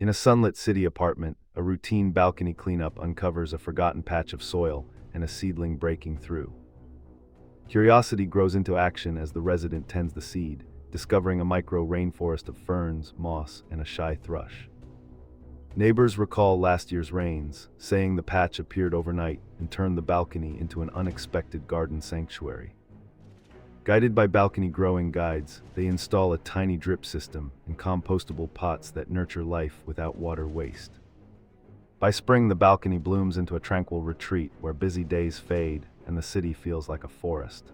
In a sunlit city apartment, a routine balcony cleanup uncovers a forgotten patch of soil and a seedling breaking through. Curiosity grows into action as the resident tends the seed, discovering a micro rainforest of ferns, moss, and a shy thrush. Neighbors recall last year's rains, saying the patch appeared overnight and turned the balcony into an unexpected garden sanctuary. Guided by balcony growing guides, they install a tiny drip system and compostable pots that nurture life without water waste. By spring, the balcony blooms into a tranquil retreat where busy days fade and the city feels like a forest.